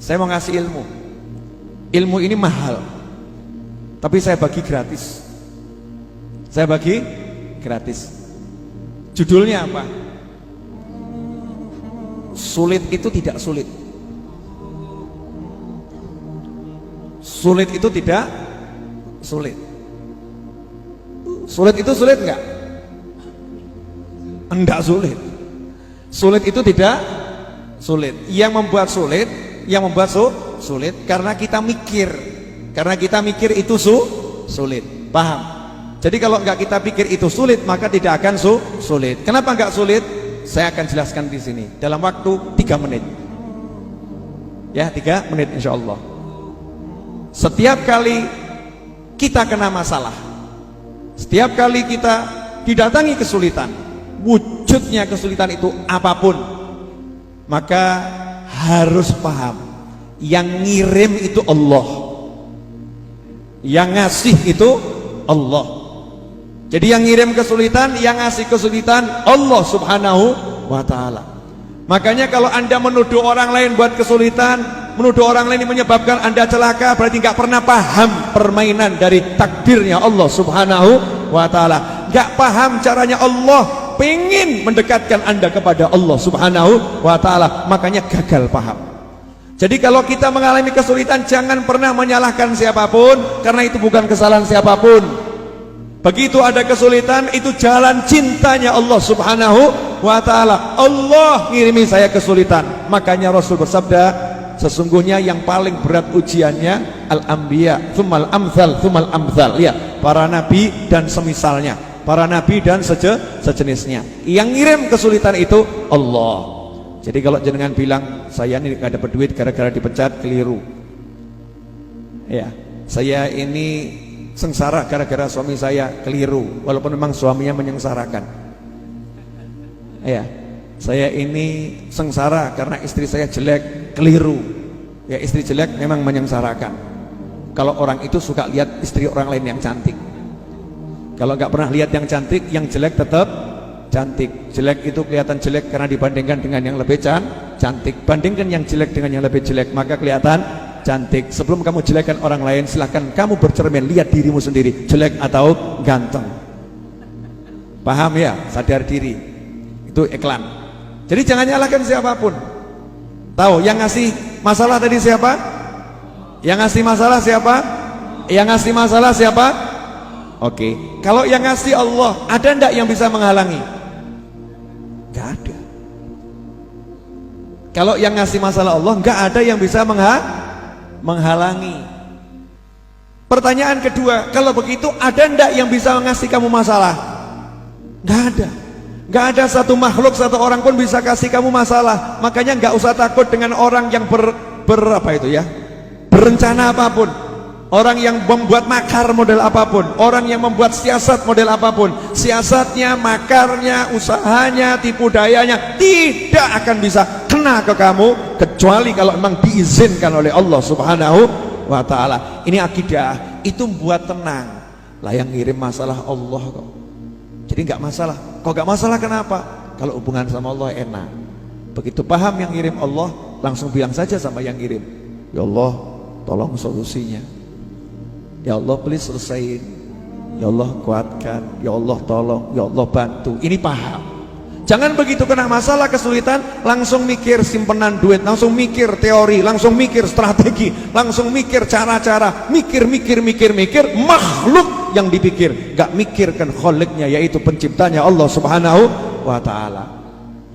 Saya mau ngasih ilmu. Ilmu ini mahal, tapi saya bagi gratis. Saya bagi gratis. Judulnya apa? Sulit itu tidak sulit. Sulit itu tidak sulit. Sulit itu sulit enggak? Enggak sulit. Sulit itu tidak sulit. Yang membuat sulit karena kita mikir. Karena kita mikir itu sulit. Paham? Jadi kalau enggak kita pikir itu sulit, maka tidak akan sulit. Kenapa enggak sulit? Saya akan jelaskan di sini dalam waktu 3 menit. Ya, 3 menit insyaallah. Setiap kali kita kena masalah, setiap kali kita didatangi kesulitan, wujudnya kesulitan itu apapun, maka harus paham yang ngirim itu Allah, yang ngasih itu Allah. Jadi yang ngirim kesulitan, yang ngasih kesulitan Allah subhanahu wa ta'ala. Makanya kalau anda menuduh orang lain buat kesulitan, menuduh orang lain menyebabkan anda celaka, berarti nggak pernah paham permainan dari takdirnya Allah subhanahu wa ta'ala. Nggak paham caranya Allah pengen mendekatkan anda kepada Allah subhanahu wa ta'ala, makanya gagal paham. Jadi kalau kita mengalami kesulitan, jangan pernah menyalahkan siapapun, karena itu bukan kesalahan siapapun. Begitu ada kesulitan, itu jalan cintanya Allah subhanahu wa ta'ala. Allah ngirimi saya kesulitan. Makanya Rasul bersabda, sesungguhnya yang paling berat ujiannya al-anbiya, tsummal amsal, tsummal amsal. Ya, para nabi dan semisalnya, para nabi dan sejenisnya. Yang ngirim kesulitan itu Allah. Jadi kalau jenengan bilang saya ini gak dapat duit gara-gara dipecat, keliru. Ya, saya ini sengsara gara-gara suami saya, keliru. Walaupun memang suaminya menyengsarakan. Ya, saya ini sengsara karena istri saya jelek, keliru. Ya, istri jelek memang menyengsarakan. Kalau orang itu suka lihat istri orang lain yang cantik. Kalau nggak pernah lihat yang cantik, yang jelek tetap cantik. Jelek itu kelihatan jelek karena dibandingkan dengan yang lebih cantik. Bandingkan yang jelek dengan yang lebih jelek, maka kelihatan cantik. Sebelum kamu jelekkan orang lain, silahkan kamu bercermin, lihat dirimu sendiri, jelek atau ganteng. Paham ya? Sadar diri. Itu iklan. Jadi jangan nyalahkan siapapun. Tahu yang ngasih masalah tadi siapa? Yang ngasih masalah siapa? Yang ngasih masalah siapa? Oke. Kalau yang ngasih Allah, ada enggak yang bisa menghalangi? Enggak ada. Kalau yang ngasih masalah Allah, enggak ada yang bisa menghalangi. Pertanyaan kedua, kalau begitu ada ndak yang bisa ngasih kamu masalah? Nggak ada. Nggak ada satu makhluk, satu orang pun bisa kasih kamu masalah. Makanya nggak usah takut dengan orang yang berencana apapun, orang yang membuat makar model apapun, orang yang membuat siasat model apapun. Siasatnya, makarnya, usahanya, tipu dayanya tidak akan bisa kena ke kamu, kecuali kalau memang diizinkan oleh Allah subhanahu wa ta'ala. Ini akidah, itu membuat tenang. Lah yang ngirim masalah Allah kok. Jadi nggak masalah. Kok nggak masalah kenapa? Kalau hubungan sama Allah enak. Begitu paham yang ngirim Allah, langsung bilang saja sama yang ngirim, ya Allah tolong solusinya, ya Allah please selesaiin, ya Allah kuatkan, ya Allah tolong, ya Allah bantu. Ini paham. Jangan begitu kena masalah kesulitan langsung mikir simpenan duit, langsung mikir teori, langsung mikir strategi, langsung mikir cara-cara, mikir makhluk yang dipikir, gak mikirkan kholiknya, yaitu penciptanya Allah subhanahu wa ta'ala.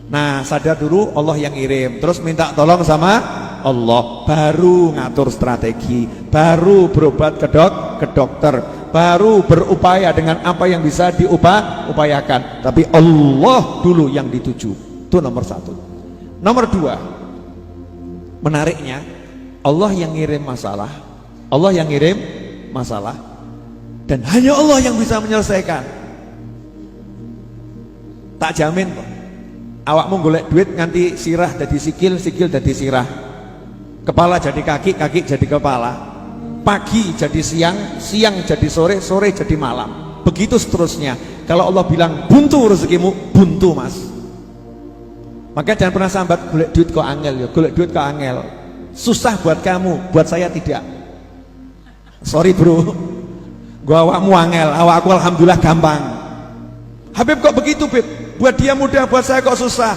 Nah, sadar dulu Allah yang ngirim, terus minta tolong sama Allah, baru ngatur strategi, baru berobat ke dokter, baru berupaya dengan apa yang bisa diupayakan. Tapi Allah dulu yang dituju. Itu nomor satu. Nomor dua, menariknya, Allah yang ngirim masalah, Allah yang ngirim masalah, dan hanya Allah yang bisa menyelesaikan. Tak jamin kok. Awakmu golek duit nganti sirah jadi sikil, sikil jadi sirah, kepala jadi kaki, kaki jadi kepala, pagi jadi siang, siang jadi sore, sore jadi malam, begitu seterusnya. Kalau Allah bilang buntu rezekimu, buntu mas. Maka jangan pernah sambat golek duit kok angel, ya golek duit kok angel. susah buat kamu, buat saya tidak. Sorry bro, gua awakmu angel, awakku alhamdulillah gampang. Habib kok begitu Bib? Buat dia mudah, buat saya kok susah.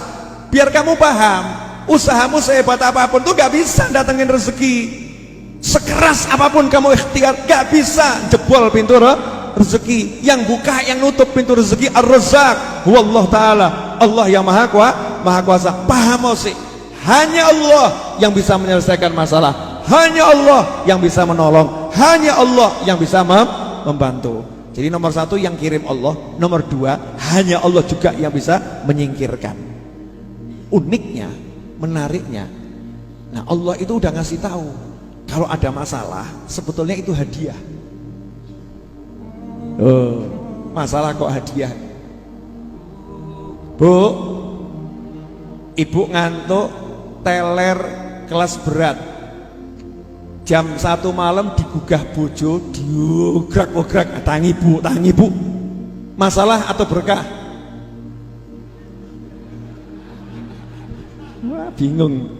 Biar kamu paham, usahamu sehebat apapun tuh gak bisa datengin rezeki. Sekeras apapun kamu ikhtiar, gak bisa jebol pintu rezeki. Yang buka, yang nutup pintu rezeki Ar-Razzaq huwallahu ta'ala, Allah yang maha kuasa. Paham sih, hanya Allah yang bisa menyelesaikan masalah, hanya Allah yang bisa menolong, hanya Allah yang bisa membantu. Jadi nomor satu yang kirim Allah, nomor dua hanya Allah juga yang bisa menyingkirkan. Uniknya, menariknya, nah Allah itu udah ngasih tahu kalau ada masalah sebetulnya itu hadiah. Oh, masalah kok hadiah? Bu, ibu ngantuk, teler kelas berat, jam 1 malam digugah bojo, diugrak-ugrak, tangi bu, masalah atau berkah? Wah, bingung.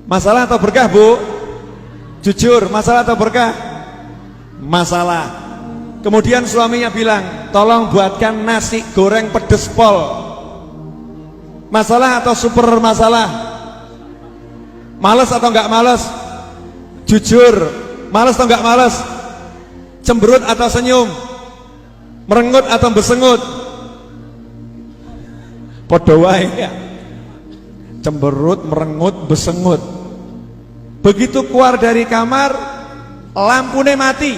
Masalah atau berkah bu? Jujur, masalah atau berkah? Masalah. Kemudian suaminya bilang, tolong buatkan nasi goreng pedes pol. Masalah atau super masalah? Males atau enggak males? Jujur, males atau enggak males? Cemberut atau senyum? Merengut atau bersengut? Padha wae ya. Cemberut, merengut, bersengut. Begitu keluar dari kamar, lampunya mati.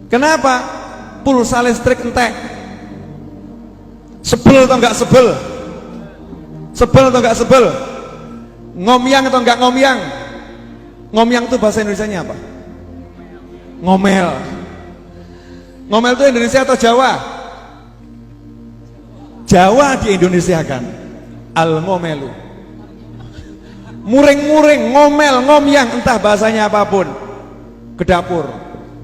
Kenapa? Pulsa listrik entek. Sebel atau enggak sebel? Sebel atau enggak sebel? Ngomyang atau enggak ngomyang? Ngomyang itu bahasa Indonesianya apa? Ngomel. Ngomel itu Indonesia atau Jawa? Jawa di Indonesia kan. Al-ngomelu. Muring-muring, ngomel, ngomyang, entah bahasanya apapun. Ke dapur.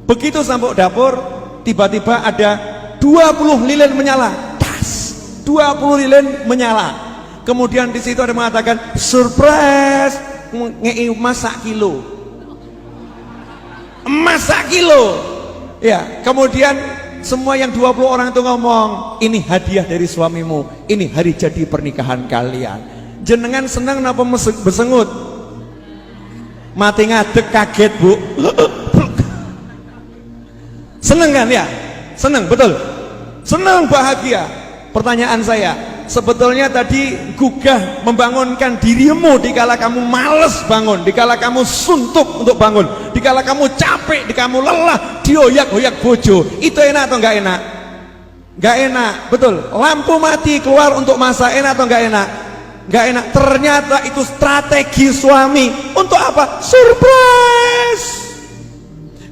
Begitu sampai dapur, tiba-tiba ada 20 lilin menyala. Tas, 20 lilin menyala. Kemudian di situ ada mengatakan surprise, ngei masak kilo. Masak kilo. Ya, kemudian semua yang 20 orang itu ngomong, ini hadiah dari suamimu, ini hari jadi pernikahan kalian. Jenengan senang napa bersengut? Mati ngadeg kaget bu. Seneng kan ya? Seneng, betul? Seneng, bahagia. Pertanyaan saya, sebetulnya tadi gugah membangunkan dirimu dikala kamu males bangun, dikala kamu suntuk untuk bangun, dikala kamu capek, dikala kamu lelah, dioyak-oyak bojo. Itu enak atau enggak enak? Enggak enak, betul. Lampu mati keluar untuk masak, enak atau enggak enak? Enggak enak. Ternyata itu strategi suami. Untuk apa? Surprise.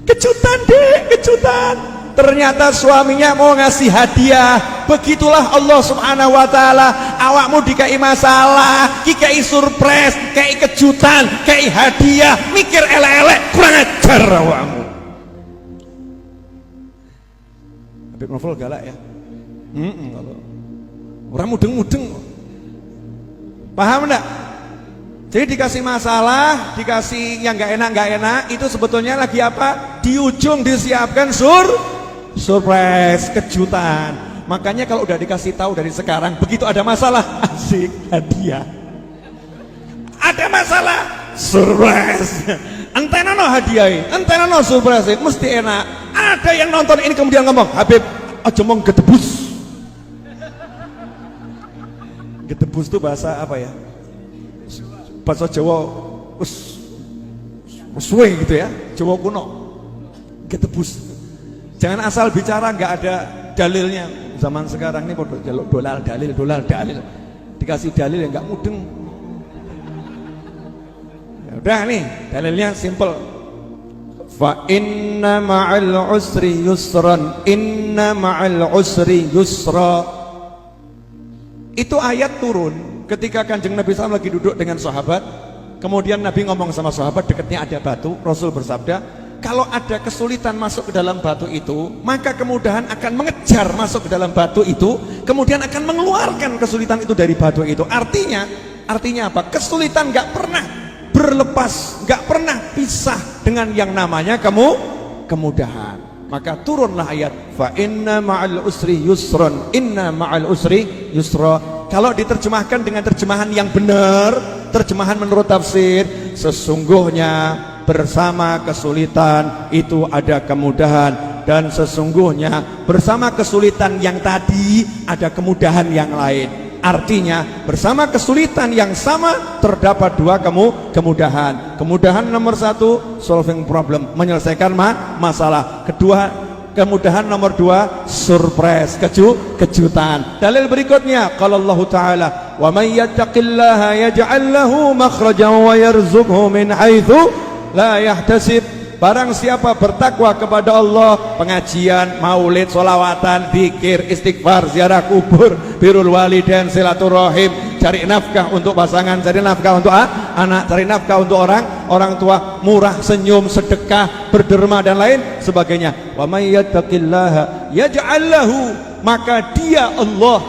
Kejutan deh, kejutan. Ternyata suaminya mau ngasih hadiah. Begitulah Allah subhanahu wa ta'ala. Awakmu dikai masalah, dikai surprise, dikai kejutan, dikai hadiah, mikir elek-elek, kurang ajar awakmu. Habib Novel galak ya. Kalau orang mudeng-mudeng. Paham enggak? Jadi dikasih masalah, dikasih yang gak enak, itu sebetulnya lagi apa? Di ujung disiapkan surprise, kejutan. Makanya kalau udah dikasih tahu dari sekarang, begitu ada masalah, asik, hadiah. Ada masalah, surprise. Entena no hadiah, entena no surprise, mesti enak. Ada yang nonton ini kemudian ngomong, Habib, aja mau gedebus. Gedebus itu bahasa apa ya? Bahasa Jawa suwe gitu ya, Jawa kuno. Gedebus. Jangan asal bicara nggak ada dalilnya. Zaman sekarang ini jaluk dolar dalil. Dikasih dalil yang nggak mudeng. Ya udah nih, dalilnya simple. Fa inna ma'al usri yusran, inna ma'al usri yusra. Itu ayat turun ketika Kanjeng Nabi SAW lagi duduk dengan sahabat. Kemudian Nabi ngomong sama sahabat, dekatnya ada batu. Rasul bersabda, kalau ada kesulitan masuk ke dalam batu itu, maka kemudahan akan mengejar masuk ke dalam batu itu, kemudian akan mengeluarkan kesulitan itu dari batu itu. Artinya apa? Kesulitan gak pernah berlepas, nggak pernah pisah dengan yang namanya kemudahan. Maka turunlah ayat fa inna ma'al usri yusron, inna ma'al usri yusra. Kalau diterjemahkan dengan terjemahan yang benar, terjemahan menurut tafsir, sesungguhnya bersama kesulitan itu ada kemudahan, dan sesungguhnya bersama kesulitan yang tadi ada kemudahan yang lain. Artinya bersama kesulitan yang sama terdapat dua kemudahan. Kemudahan nomor satu, solving problem, menyelesaikan masalah. Kedua, kemudahan nomor dua, surprise, kejutan. Dalil berikutnya, kalau Allah Ta'ala, wa may yattaqillaha yaj'al lahu makhrajan wa yarzuqhu min haitsu la yahtasib. Barang siapa bertakwa kepada Allah, pengajian, maulid, solawatan, zikir, istighfar, ziarah kubur, birrul walidain, silaturahim, cari nafkah untuk pasangan, cari nafkah untuk anak, cari nafkah untuk orang tua, murah, senyum, sedekah, berderma dan lain sebagainya. Wa may yattaqillaha yaj'al lahu, maka dia Allah,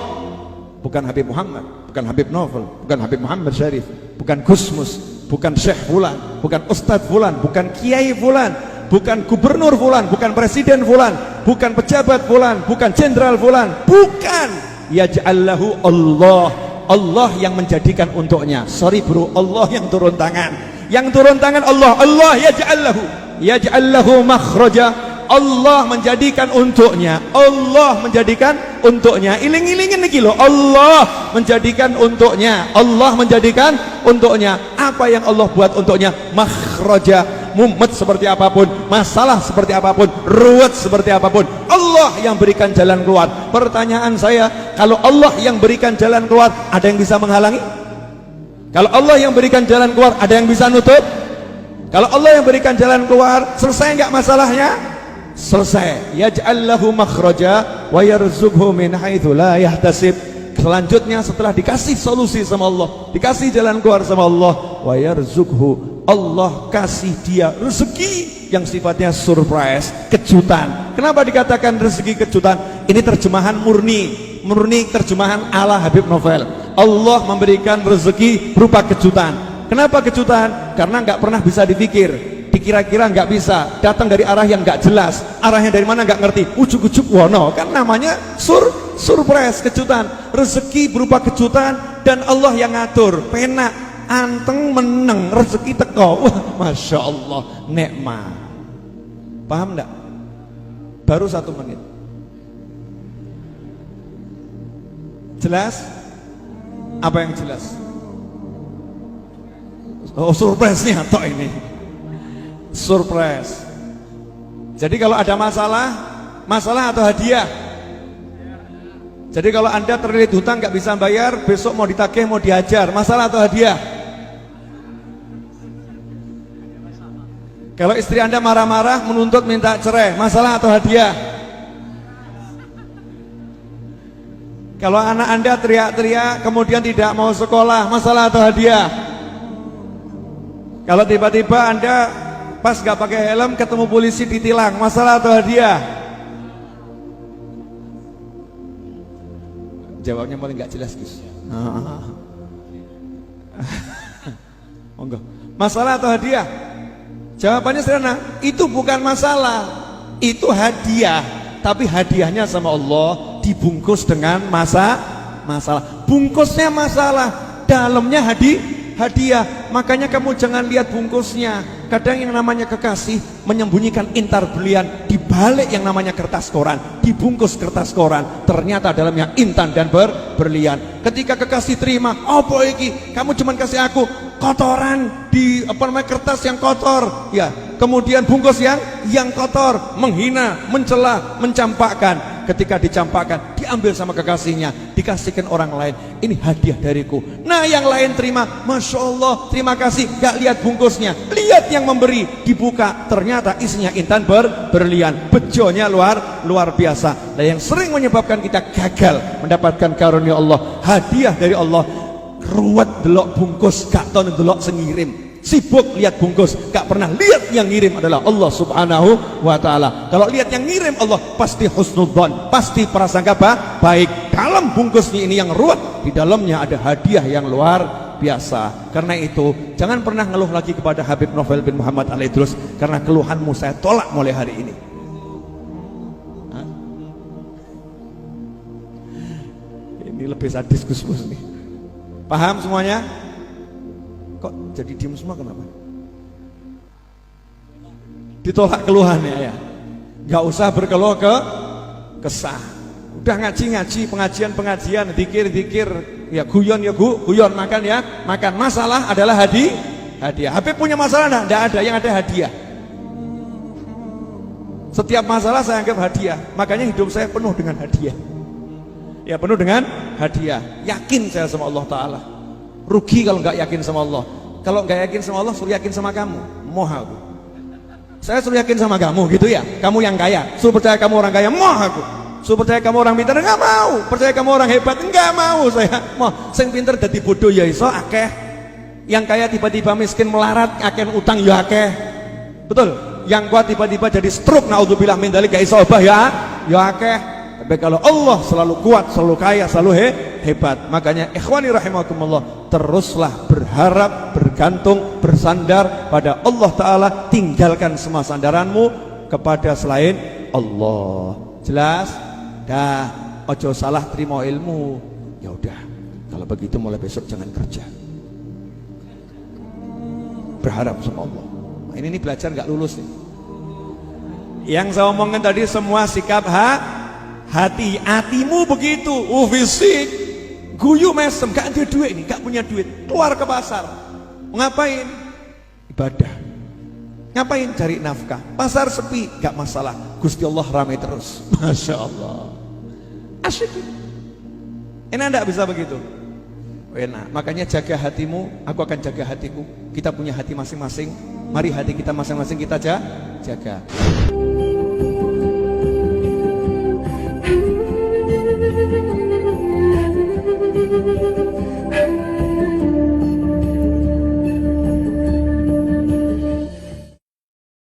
bukan Habib Muhammad, bukan Habib Novel, bukan Habib Muhammad Syarif, bukan Gusmus, bukan Syekh Fulan, bukan Ustadz Fulan, bukan Kiai Fulan, bukan Gubernur Fulan, bukan Presiden Fulan, bukan pejabat Fulan, bukan Jenderal Fulan, bukan. Yaj'allahu Allah, Allah yang menjadikan untuknya. Sorry bro, Allah yang turun tangan. Yang turun tangan Allah, Allah yaj'allahu makhraja, Allah menjadikan untuknya, Allah menjadikan untuknya. Iling-ilingin nih loh, Allah menjadikan untuknya, Allah menjadikan untuknya. Apa yang Allah buat untuknya? Makhraja, mumet seperti apapun, masalah seperti apapun, ruwet seperti apapun, Allah yang berikan jalan keluar. Pertanyaan saya, kalau Allah yang berikan jalan keluar, ada yang bisa menghalangi? Kalau Allah yang berikan jalan keluar, ada yang bisa nutup? Kalau Allah yang berikan jalan keluar, selesai enggak masalahnya? Selesai. Yaj'allahu makhraja wa yarzuqhu min haitsu la yahtasib. Selanjutnya setelah dikasih solusi sama Allah, dikasih jalan keluar sama Allah, wa yarzuqhu, Allah kasih dia rezeki yang sifatnya surprise, kejutan. Kenapa dikatakan rezeki kejutan? Ini terjemahan murni terjemahan ala Habib Novel. Allah memberikan rezeki berupa kejutan. Kenapa kejutan? Karena nggak pernah bisa dipikir, dikira-kira nggak bisa, datang dari arah yang nggak jelas, arahnya dari mana nggak ngerti, ujuk-ujuk wono, kan namanya surprise, kejutan. Rezeki berupa kejutan dan Allah yang ngatur. Penak anteng meneng rezeki teko, wah masya Allah, nikmat. Paham nggak? Baru 1 menit. Jelas? Apa yang jelas? Oh, surprise-nya tok ini. Surprise. Jadi kalau ada masalah atau hadiah. Jadi kalau Anda terlilit hutang nggak bisa bayar, besok mau ditagih, mau dihajar, masalah atau hadiah? Kalau istri Anda marah-marah menuntut minta cerai, masalah atau hadiah? Kalau anak Anda teriak-teriak kemudian tidak mau sekolah, masalah atau hadiah? Kalau tiba-tiba Anda pas gak pakai helm ketemu polisi ditilang, masalah atau hadiah? Jawabnya paling gak jelas Gus. Monggo. Masalah atau hadiah? Jawabannya sederhana, itu bukan masalah, itu hadiah. Tapi hadiahnya sama Allah dibungkus dengan masalah. Bungkusnya masalah, dalamnya hadiah. Makanya kamu jangan lihat bungkusnya. Kadang yang namanya kekasih menyembunyikan intar berlian di balik yang namanya kertas koran. Dibungkus kertas koran, ternyata dalamnya intan dan berlian. Ketika kekasih terima, apa iki? Kamu cuma kasih aku kotoran di kertas yang kotor. Ya, kemudian bungkus yang kotor, menghina, mencela, mencampakkan. Ketika dicampakkan, diambil sama kekasihnya, dikasihkan orang lain. Ini hadiah dariku. Nah yang lain terima, masya Allah, terima kasih. Gak lihat bungkusnya, lihat yang memberi. Dibuka, ternyata isinya intan berlian. Bejonya luar biasa. Nah yang sering menyebabkan kita gagal mendapatkan karunia Allah, hadiah dari Allah. Ruwet delok bungkus, gak tau delok sengirim. Sibuk lihat bungkus, gak pernah lihat yang ngirim adalah Allah subhanahu wa ta'ala. Kalau lihat yang ngirim Allah, pasti husnudzon, pasti prasangka baik. Dalam bungkusnya ini yang ruwet, di dalamnya ada hadiah yang luar biasa. Karena itu jangan pernah ngeluh lagi kepada Habib Novel bin Muhammad Al-Idrus, karena keluhanmu saya tolak mulai hari ini. Ini lebih sadis Gus Mus nih. Paham semuanya? Kok jadi diem semua kenapa? Ditolak keluhannya ya. Gak usah berkeluh kesah. Udah ngaji pengajian, dikir, ya guyon guyon, makan ya, makan. Masalah adalah hadiah. Habib punya masalah enggak ada, yang ada hadiah. Setiap masalah saya anggap hadiah. Makanya hidup saya penuh dengan hadiah. Ya penuh dengan hadiah. Yakin saya sama Allah Ta'ala. Rugi kalau nggak yakin sama Allah. Kalau nggak yakin sama Allah, suruh yakin sama kamu. Moh aku. Saya suruh yakin sama kamu gitu ya. Kamu yang kaya, suruh percaya kamu orang kaya. Moh aku. Suruh percaya kamu orang pintar, nggak mau. Percaya kamu orang hebat, nggak mau saya. Moh, sing pintar jadi bodoh ya iso akeh. Yang kaya tiba-tiba miskin melarat, akeh utang ya akeh. Betul. Yang kuat tiba-tiba jadi stroke, naudzubillah min dzalik, gak iso obah ya akeh. Tapi kalau Allah selalu kuat, selalu kaya, selalu hebat. Makanya ikhwani rahimakumullah, teruslah berharap, bergantung, bersandar pada Allah Ta'ala. Tinggalkan semua sandaranmu kepada selain Allah. Jelas? Dah, ojo salah terima ilmu. Ya udah, kalau begitu mulai besok jangan kerja. Berharap sama Allah. Nah, ini belajar gak lulus nih. Yang saya omongin tadi semua sikap hatimu begitu, fisik guyu mesem, gak ada duit ini, gak punya duit, keluar ke pasar, ngapain? Ibadah. Ngapain? Cari nafkah. Pasar sepi, gak masalah, Gusti Allah ramai terus. Masya Allah, asyik. Enak enggak bisa begitu? Enak. Makanya jaga hatimu, aku akan jaga hatiku. Kita punya hati masing-masing, mari hati kita masing-masing kita jaga.